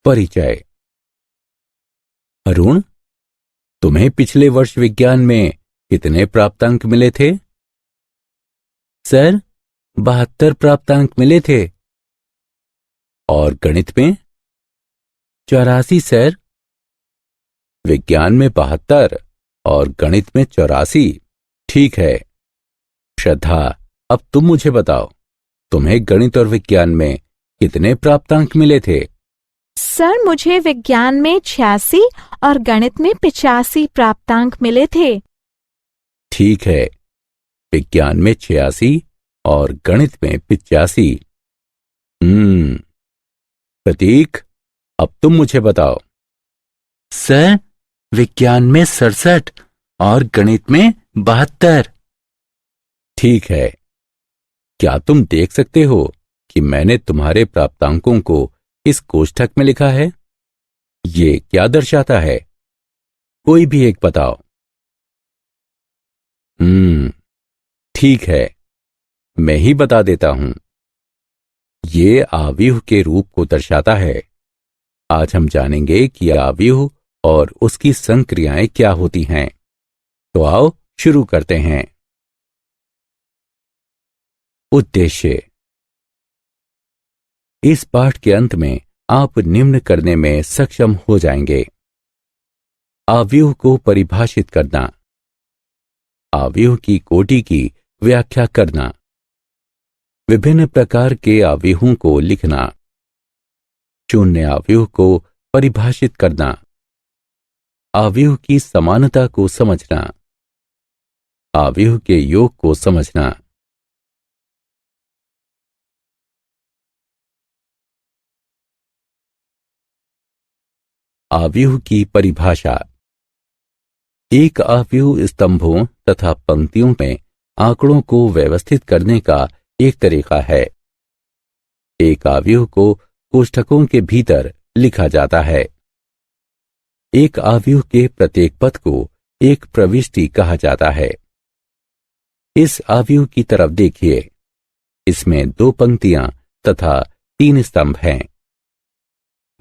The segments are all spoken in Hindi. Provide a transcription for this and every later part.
परिचय। अरुण, तुम्हें पिछले वर्ष विज्ञान में कितने प्राप्तांक मिले थे? सर, 72 प्राप्तांक मिले थे। और गणित में? 84 सर। विज्ञान में 72 और गणित में 84। ठीक है। श्रद्धा, अब तुम मुझे बताओ, तुम्हें गणित और विज्ञान में कितने प्राप्तांक मिले थे? सर, मुझे विज्ञान में 86 और गणित में 85 प्राप्तांक मिले थे। ठीक है, विज्ञान में 86 और गणित में 85। प्रतीक, अब तुम मुझे बताओ। सर, विज्ञान में 67 और गणित में 72। ठीक है। क्या तुम देख सकते हो कि मैंने तुम्हारे प्राप्तांकों को इस कोष्ठक में लिखा है? ये क्या दर्शाता है? कोई भी एक बताओ। ठीक है, मैं ही बता देता हूं। ये आव्यूह के रूप को दर्शाता है। आज हम जानेंगे कि आव्यूह और उसकी संक्रियाएं क्या होती हैं। तो आओ शुरू करते हैं। उद्देश्य। इस पाठ के अंत में आप निम्न करने में सक्षम हो जाएंगे। आव्यूह को परिभाषित करना, आव्यूह की कोटि की व्याख्या करना, विभिन्न प्रकार के आव्यूहों को लिखना, शून्य आव्यूह को परिभाषित करना, आव्यूह की समानता को समझना, आव्यूह के योग को समझना। आव्यूह की परिभाषा। एक आव्यूह स्तंभों तथा पंक्तियों में आंकड़ों को व्यवस्थित करने का एक तरीका है। एक आव्यूह को कोष्ठकों के भीतर लिखा जाता है। एक आव्यूह के प्रत्येक पद को एक प्रविष्टि कहा जाता है। इस आव्यूह की तरफ देखिए। इसमें 2 पंक्तियां तथा 3 स्तंभ हैं।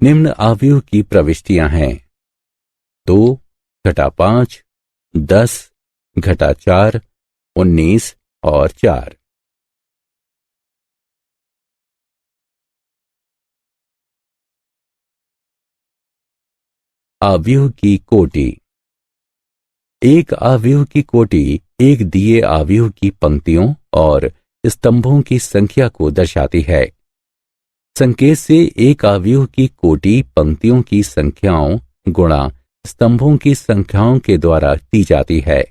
निम्न आव्यूह की प्रविष्टियां हैं 2 घटा 5, 10 घटा 4, 19 और 4। आव्यूह की कोटि। एक आव्यूह की कोटि एक दिए आव्यूह की पंक्तियों और स्तंभों की संख्या को दर्शाती है। संकेत से एक आव्यूह की कोटि पंक्तियों की संख्याओं गुणा स्तंभों की संख्याओं के द्वारा दी जाती है।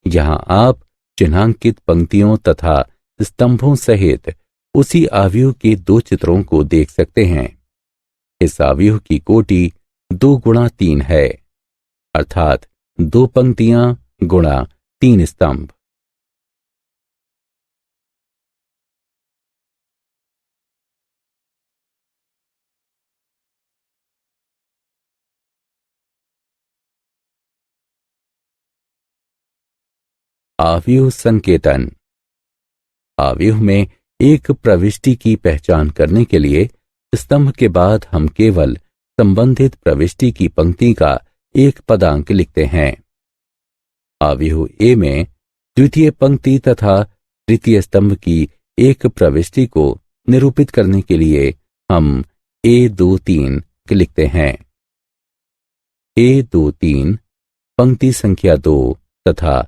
यहां आप चिन्हांकित पंक्तियों तथा स्तंभों सहित उसी आव्यूह के 2 चित्रों को देख सकते हैं। इस आव्यूह की कोटि 2 गुणा 3 है, अर्थात 2 पंक्तियां गुणा 3 स्तंभ। आव्यूह संकेतन। आव्यूह में एक प्रविष्टि की पहचान करने के लिए स्तंभ के बाद हम केवल संबंधित प्रविष्टि की पंक्ति का एक पदांक लिखते हैं। आव्यूह ए में द्वितीय पंक्ति तथा तृतीय स्तंभ की एक प्रविष्टि को निरूपित करने के लिए हम A23 लिखते हैं। A23 पंक्ति संख्या 2 तथा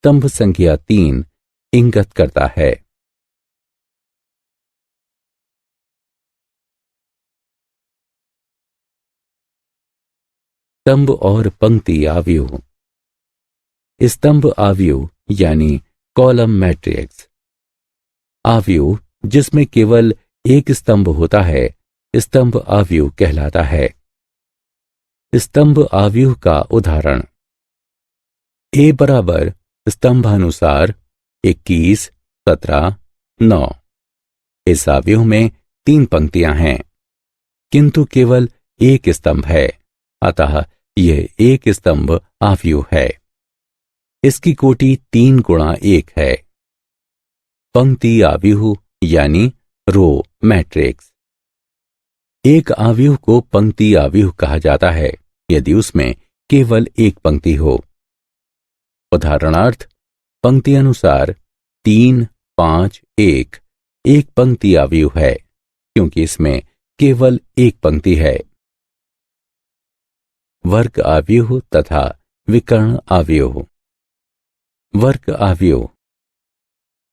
स्तंभ संख्या 3 इंगित करता है। स्तंभ और पंक्ति आव्यूह। स्तंभ आव्यूह यानी कॉलम मैट्रिक्स। आव्यूह जिसमें केवल एक स्तंभ होता है स्तंभ आव्यूह कहलाता है। स्तंभ आव्यूह का उदाहरण। ए बराबर स्तंभानुसार 21, 17, 9। इस आव्यूह में 3 पंक्तियां हैं, किंतु केवल एक स्तंभ है, अतः यह एक स्तंभ आव्यूह है। इसकी कोटि 3 गुणा 1 है। पंक्ति आव्यूह यानी रो मैट्रिक्स। एक आव्यूह को पंक्ति आव्यूह कहा जाता है यदि उसमें केवल एक पंक्ति हो। उदाहरणार्थ, पंक्ति अनुसार 3, 5, 1 एक पंक्ति आव्यूह है क्योंकि इसमें केवल एक पंक्ति है। वर्ग आव्यूह तथा विकर्ण आव्यूह। वर्ग आव्यूह।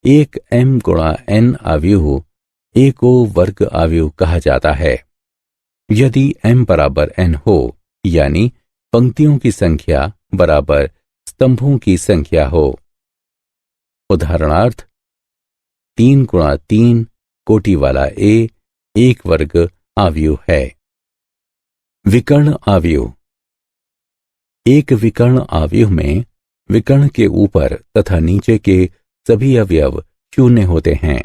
एक m गुणा n आव्यूह a को वर्ग आव्यूह कहा जाता है यदि m बराबर n हो, यानी पंक्तियों की संख्या बराबर स्तंभों की संख्या हो। उदाहरणार्थ, 3 गुणा 3 कोटि वाला a एक वर्ग आव्यूह है। विकर्ण आव्यूह। एक विकर्ण आव्यूह में विकर्ण के ऊपर तथा नीचे के सभी अवयव शून्य होते हैं।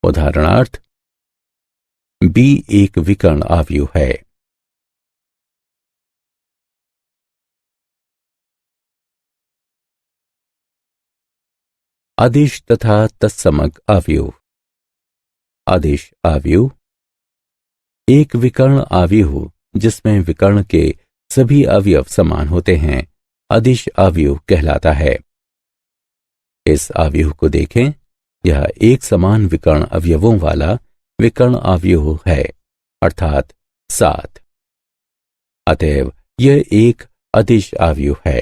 उदाहरणार्थ, b एक विकर्ण आव्यूह है। आदिश तथा तत्समक आव्यूह। आदिश आव्यूह। एक विकर्ण आव्यूह जिसमें विकर्ण के सभी अवयव समान होते हैं अदिश आव्यूह कहलाता है। इस आव्यूह को देखें, यह एक समान विकर्ण अवयवों वाला विकर्ण आव्यूह है, अर्थात 7। अतएव यह एक अदिश आव्यूह है।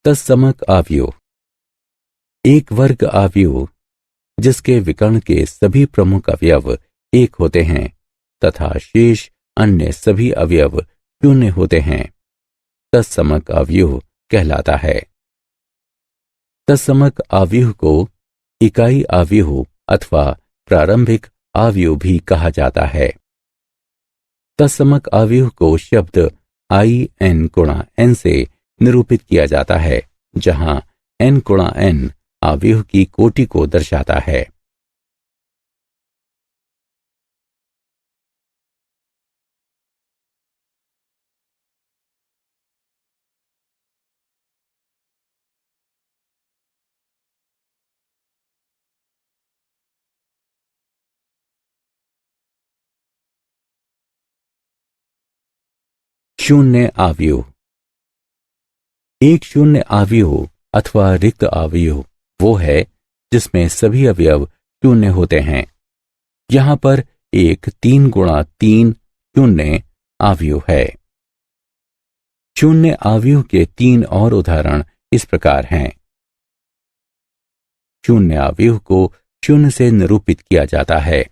तत्समक आव्यूह। एक वर्ग आव्यूह जिसके विकर्ण के सभी प्रमुख अवयव एक होते हैं तथा शेष अन्य सभी अवयव शून्य होते हैं, तत्समक आव्यूह कहलाता है। तत्समक आव्यूह को इकाई आव्यूह अथवा प्रारंभिक आव्यूह भी कहा जाता है। तत्समक आव्यूह को शब्द in गुणा n से निरूपित किया जाता है, जहां n गुणा n आव्यूह की कोटि को दर्शाता है। शून्य आव्यूह। एक शून्य आव्यूह अथवा रिक्त आव्यूह वो है जिसमें सभी अवयव शून्य होते हैं। यहां पर एक 3 गुणा 3 शून्य आव्यूह है। शून्य आव्यूह के 3 और उदाहरण इस प्रकार हैं। शून्य आव्यूह को शून्य से निरूपित किया जाता है।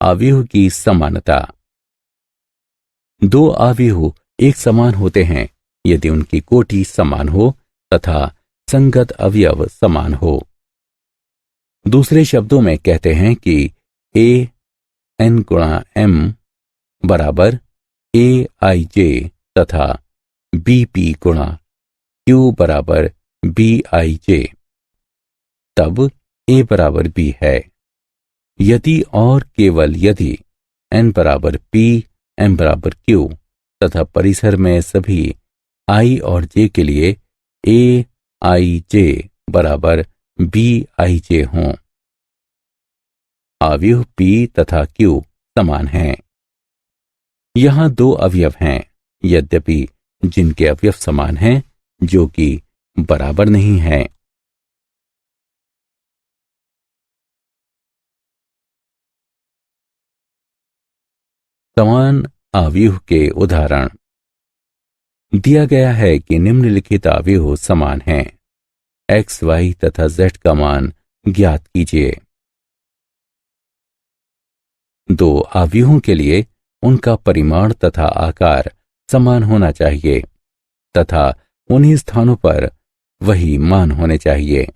आव्यूह की समानता। दो आव्यूह एक समान होते हैं यदि उनकी कोटि समान हो तथा संगत अवयव समान हो। दूसरे शब्दों में कहते हैं कि a n गुणा m बराबर aij तथा bp गुणा q बराबर bij, तब a बराबर b है। यदि और केवल यदि n बराबर p, m बराबर q तथा परिसर में सभी i और j के लिए a i j बराबर b i j हों। आव्यूह p तथा q समान हैं। यहां दो अवयव हैं, यद्यपि जिनके अवयव समान हैं जो कि बराबर नहीं हैं। समान आव्यूह के उदाहरण। दिया गया है कि निम्नलिखित आव्यूह समान हैं। x, y तथा z का मान ज्ञात कीजिए। दो आव्यूहों के लिए उनका परिमाण तथा आकार समान होना चाहिए तथा उन्हीं स्थानों पर वही मान होने चाहिए।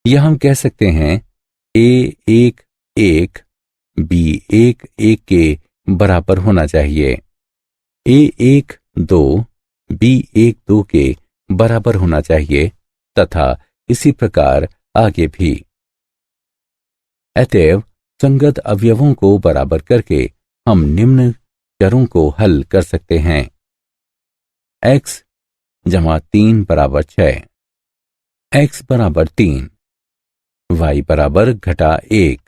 यह हम कह सकते हैं a1 1 b1 1 के बराबर होना चाहिए, a1 2 b1 2 के बराबर होना चाहिए तथा इसी प्रकार आगे भी। अतएव संगत अवयवों को बराबर करके हम निम्न चरों को हल कर सकते हैं। x जमा 3 बराबर 6, x बराबर 3, y बराबर घटा 1,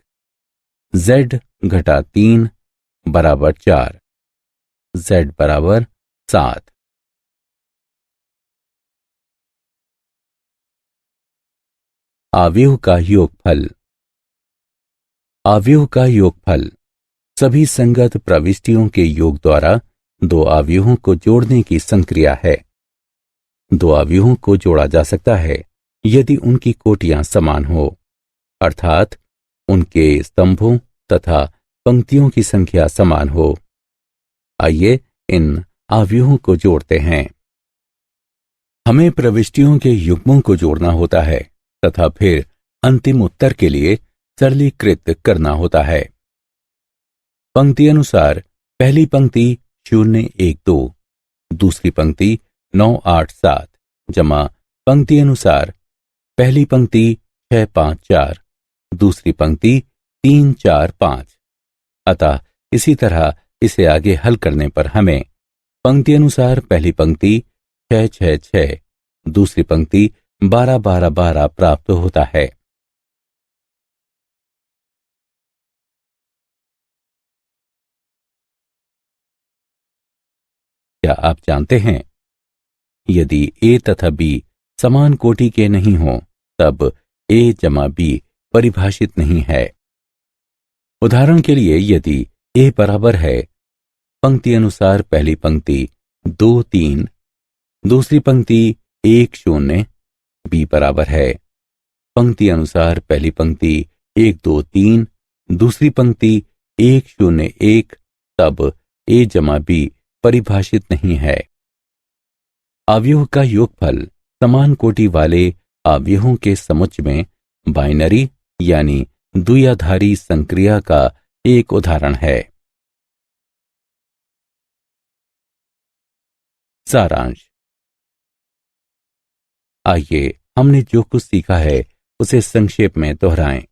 z घटा 3 बराबर 4, z बराबर 7। आव्यूह का योगफल। आव्यूह का योगफल सभी संगत प्रविष्टियों के योग द्वारा दो आव्यूहों को जोड़ने की संक्रिया है। दो आव्यूहों को जोड़ा जा सकता है यदि उनकी कोटियां समान हो, अर्थात उनके स्तंभों तथा पंक्तियों की संख्या समान हो। आइए इन आव्यूहों को जोड़ते हैं। हमें प्रविष्टियों के युग्मों को जोड़ना होता है तथा फिर अंतिम उत्तर के लिए सरलीकृत करना होता है। पंक्ति अनुसार पहली पंक्ति 0 1 2, दूसरी पंक्ति 9 8 7 जमा पंक्ति अनुसार पहली पंक्ति 6 5 4, दूसरी पंक्ति 3 4 5। अतः इसी तरह इसे आगे हल करने पर हमें पंक्ति अनुसार पहली पंक्ति 6 6 6, दूसरी पंक्ति 12 12 12 प्राप्त होता है। क्या आप जानते हैं, यदि a तथा b समान कोटि के नहीं हों तब a जमा b परिभाषित नहीं है। उदाहरण के लिए यदि a बराबर है पंक्ति अनुसार पहली पंक्ति 2 3, दूसरी पंक्ति 1 0, b बराबर है पंक्ति अनुसार पहली पंक्ति 1 2 3, दूसरी पंक्ति 1 0 1, तब a जमा b परिभाषित नहीं है। अवयव का योगफल समान कोटि वाले अवयवों के समुच्चय में बाइनरी यानी द्विआधारी संक्रिया का एक उदाहरण है। सारांश। आइए हमने जो कुछ सीखा है उसे संक्षेप में दोहराएं।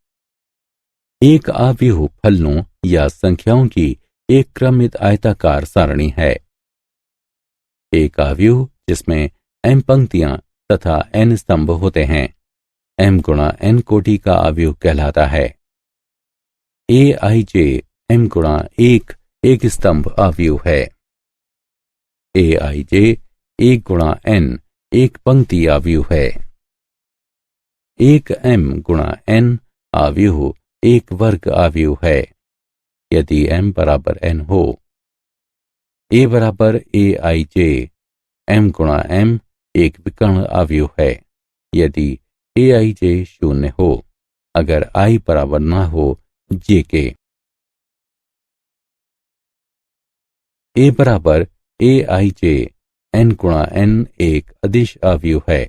एक अवयव फलनों या संख्याओं की एक क्रमित आयताकार सारणी है। एक अवयव जिसमें m पंक्तियां तथा n स्तंभ होते हैं m गुणा n कोटि का अवयव कहलाता है। aij m गुणा एक स्तंभ अवयव है। aij 1 गुणा n एक पंक्ति अवयव है। एक m गुणा n अवयव एक वर्ग अवयव है यदि m बराबर n हो। a बराबर aij m गुणा m एक विकर्ण अवयव है यदि aij 0 हो, अगर i बराबर ना हो j के। a बराबर aij n गुणा n एक अदिश अवयव है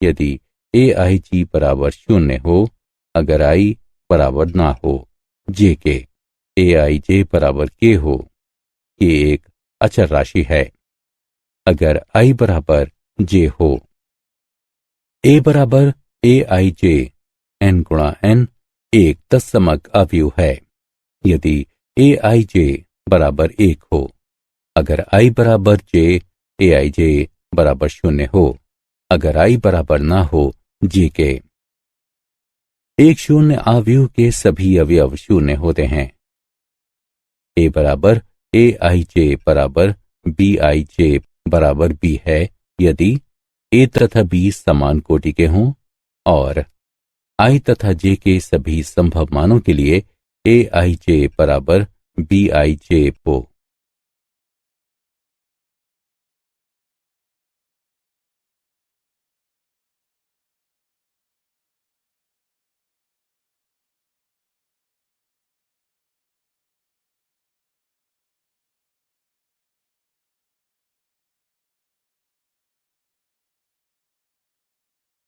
यदि aij बराबर 0 हो, अगर i बराबर ना हो j के। aij बराबर k हो, k एक अचर राशि है अगर i बराबर j हो। a बराबर aij n गुणा n एक तत्समक अवयव है यदि aij बराबर 1 हो, अगर i बराबर j aij बराबर 0 हो, अगर i बराबर ना हो j के। एक शून्य अवयव के सभी अवयव शून्य होते हैं। a बराबर aij बराबर bij बराबर b है यदि a तथा b समान कोटि के हों और i तथा j के सभी संभव मानों के लिए aij बराबर bij हो।